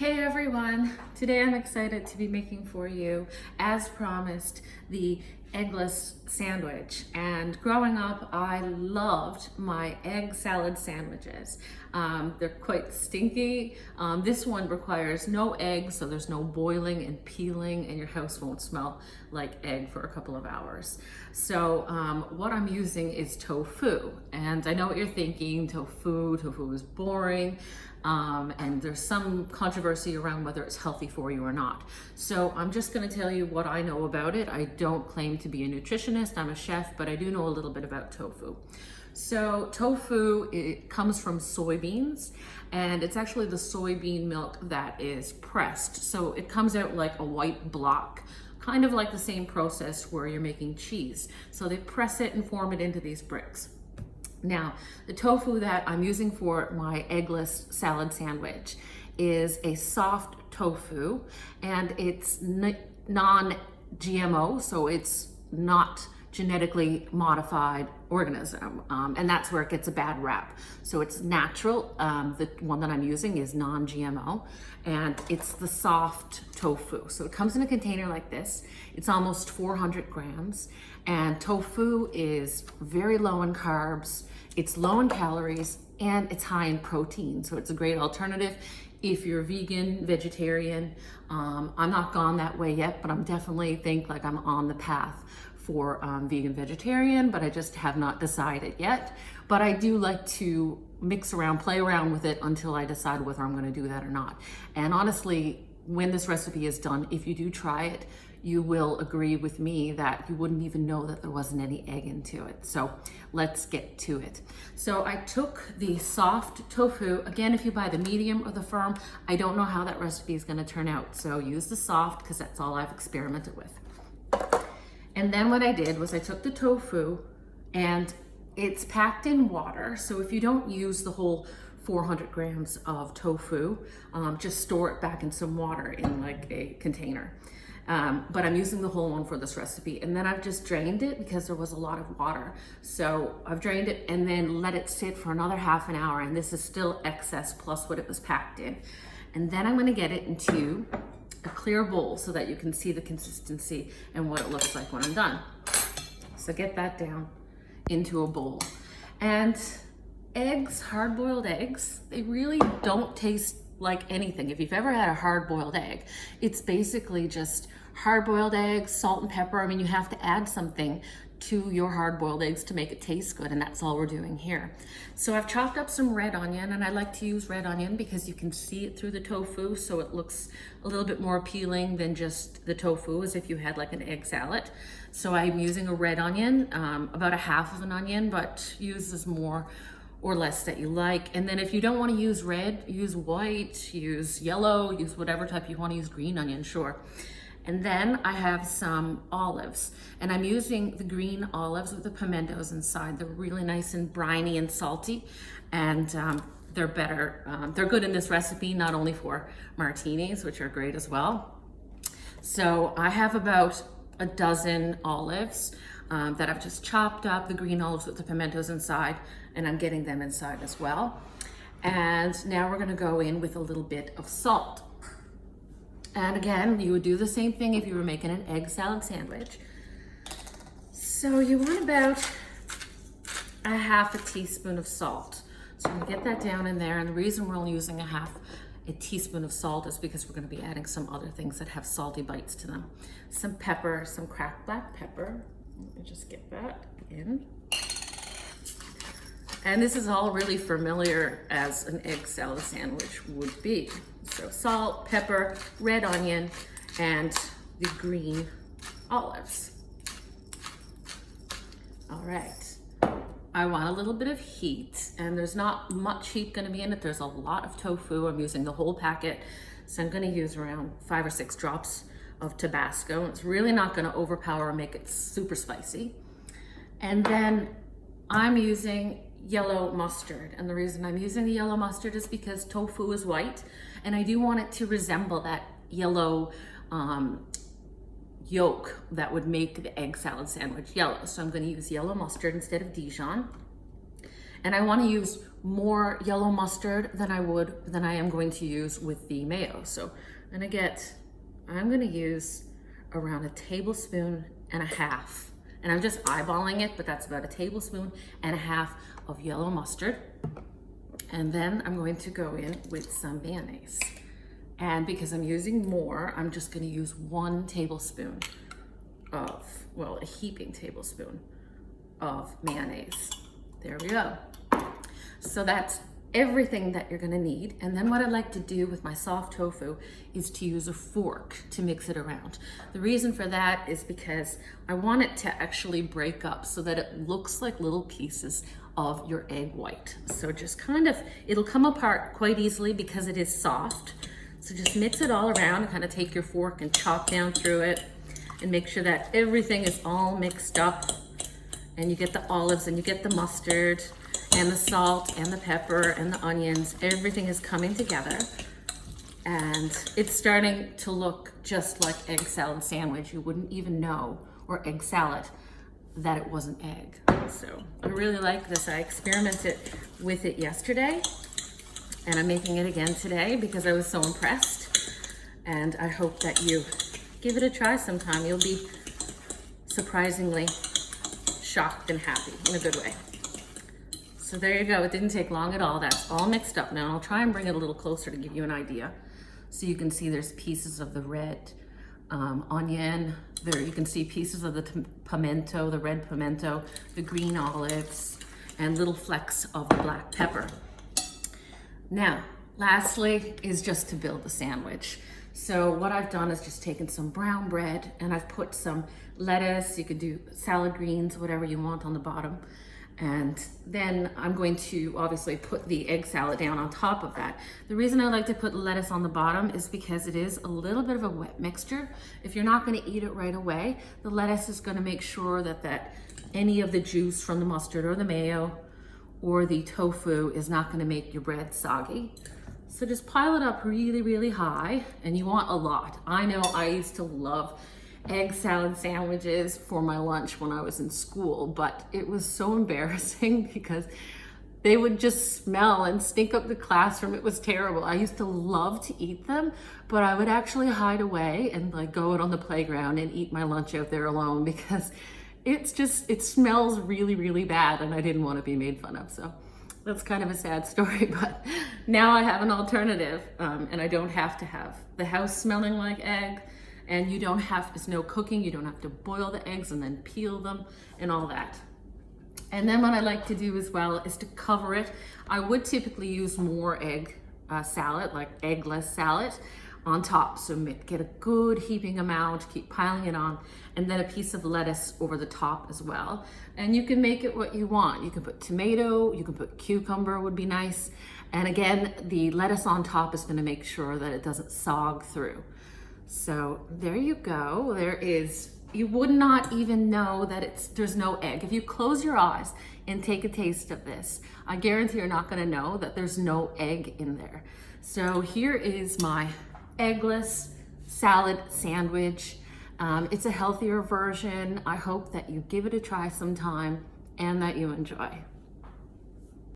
Hey everyone! Today I'm excited to be making for you, as promised, the eggless sandwich. And growing up, I loved my egg salad sandwiches. They're quite stinky. This one requires no eggs, so there's no boiling and peeling, and your house won't smell like egg for a couple of hours. So what I'm using is tofu. And I know what you're thinking, tofu is boring. And there's some controversy around whether it's healthy for you or not. So I'm just going to tell you what I know about it. I don't claim to be a nutritionist, I'm a chef, but I do know a little bit about tofu. So tofu, it comes from soybeans, and it's actually the soybean milk that is pressed. So it comes out like a white block, kind of like the same process where you're making cheese. So they press it and form it into these bricks. Now, the tofu that I'm using for my eggless salad sandwich is a soft tofu, and it's non-GMO, so it's not genetically modified organism, and that's where it gets a bad rap. So it's natural. The one that I'm using is non-GMO, and it's the soft tofu. So it comes in a container like this. It's almost 400 grams, and tofu is very low in carbs, it's low in calories, and it's high in protein. So it's a great alternative if you're vegan, vegetarian. I'm not gone that way yet, but I'm definitely think like I'm on the path for vegan, vegetarian, but I just have not decided yet. But I do like to mix around, play around with it until I decide whether I'm gonna do that or not. And honestly, when this recipe is done, if you do try it, you will agree with me that you wouldn't even know that there wasn't any egg into it. So let's get to it. So I took the soft tofu. Again, if you buy the medium or the firm, I don't know how that recipe is gonna turn out. So use the soft, because that's all I've experimented with. And then what I did was I took the tofu, and it's packed in water. So if you don't use the whole 400 grams of tofu, just store it back in some water in like a container. But I'm using the whole one for this recipe. And then I've just drained it because there was a lot of water. So I've drained it and then let it sit for another half an hour. And this is still excess plus what it was packed in. And then I'm gonna get it into a clear bowl so that you can see the consistency and what it looks like when I'm done. So get that down into a bowl. And eggs, hard-boiled eggs, they really don't taste like anything. If you've ever had a hard-boiled egg, it's basically just hard-boiled eggs, salt and pepper. I mean, you have to add something to your hard-boiled eggs to make it taste good, and that's all we're doing here. So I've chopped up some red onion, and I like to use red onion because you can see it through the tofu, so it looks a little bit more appealing than just the tofu, as if you had like an egg salad. So I'm using a red onion, about a half of an onion, but use as more or less that you like. And then if you don't want to use red, use white, use yellow, use whatever type you want to use, green onion, sure. And then I have some olives, and I'm using the green olives with the pimentos inside. They're really nice and briny and salty, and they're better. They're good in this recipe, not only for martinis, which are great as well. So I have about a dozen olives that I've just chopped up, the green olives with the pimentos inside, and I'm getting them inside as well. And now we're gonna go in with a little bit of salt. And again, you would do the same thing if you were making an egg salad sandwich. So you want about a half a teaspoon of salt. So I'm gonna get that down in there, and the reason we're only using a teaspoon of salt is because we're gonna be adding some other things that have salty bites to them. Some pepper, some cracked black pepper. Let me just get that in. And this is all really familiar as an egg salad sandwich would be. So salt, pepper, red onion, and the green olives. All right. I want a little bit of heat, and there's not much heat gonna be in it. There's a lot of tofu. I'm using the whole packet. So I'm gonna use around 5 or 6 drops of Tabasco. It's really not gonna overpower or make it super spicy. And then I'm using yellow mustard. And the reason I'm using the yellow mustard is because tofu is white, and I do want it to resemble that yellow yolk that would make the egg salad sandwich yellow. So I'm gonna use yellow mustard instead of Dijon. And I want to use more yellow mustard than I am going to use with the mayo. So I'm going to use around 1.5 tablespoons. And I'm just eyeballing it, but that's about 1.5 tablespoons of yellow mustard. And then I'm going to go in with some mayonnaise. And because I'm using more, I'm just going to use 1 tablespoon of, well, a heaping tablespoon of mayonnaise. There we go. So that's everything that you're gonna need. And then what I like to do with my soft tofu is to use a fork to mix it around. The reason for that is because I want it to actually break up so that it looks like little pieces of your egg white. So just kind of, it'll come apart quite easily because it is soft. So just mix it all around and kind of take your fork and chop down through it and make sure that everything is all mixed up. And you get the olives and you get the mustard and the salt and the pepper and the onions. Everything is coming together and it's starting to look just like egg salad sandwich. You wouldn't even know, or egg salad, that it wasn't egg. So I really like this. I experimented with it yesterday and I'm making it again today because I was so impressed. And I hope that you give it a try sometime. You'll be surprisingly shocked and happy in a good way. So there you go. It didn't take long at all. That's all mixed up now. I'll try and bring it a little closer to give you an idea. So you can see there's pieces of the red onion. There you can see pieces of the pimento, the red pimento, the green olives, and little flecks of the black pepper. Now, lastly is just to build the sandwich. So what I've done is just taken some brown bread and I've put some lettuce. You could do salad greens, whatever you want on the bottom. And then I'm going to obviously put the egg salad down on top of that. The reason I like to put lettuce on the bottom is because it is a little bit of a wet mixture. If you're not going to eat it right away, the lettuce is going to make sure that any of the juice from the mustard or the mayo or the tofu is not going to make your bread soggy. So just pile it up really, really high, and you want a lot. I know I used to love egg salad sandwiches for my lunch when I was in school, but it was so embarrassing because they would just smell and stink up the classroom. It was terrible. I used to love to eat them, but I would actually hide away and like go out on the playground and eat my lunch out there alone because it smells really, really bad and I didn't want to be made fun of. So that's kind of a sad story, but now I have an alternative and I don't have to have the house smelling like egg. And it's no cooking, you don't have to boil the eggs and then peel them and all that. And then what I like to do as well is to cover it. I would typically use more egg salad, like eggless salad, on top. So get a good heaping amount, keep piling it on, and then a piece of lettuce over the top as well. And you can make it what you want. You can put tomato, you can put cucumber, would be nice. And again, the lettuce on top is gonna make sure that it doesn't sog through. So there you go. You would not even know that there's no egg. If you close your eyes and take a taste of this, I guarantee you're not gonna know that there's no egg in there. So here is my eggless salad sandwich. It's a healthier version. I hope that you give it a try sometime and that you enjoy.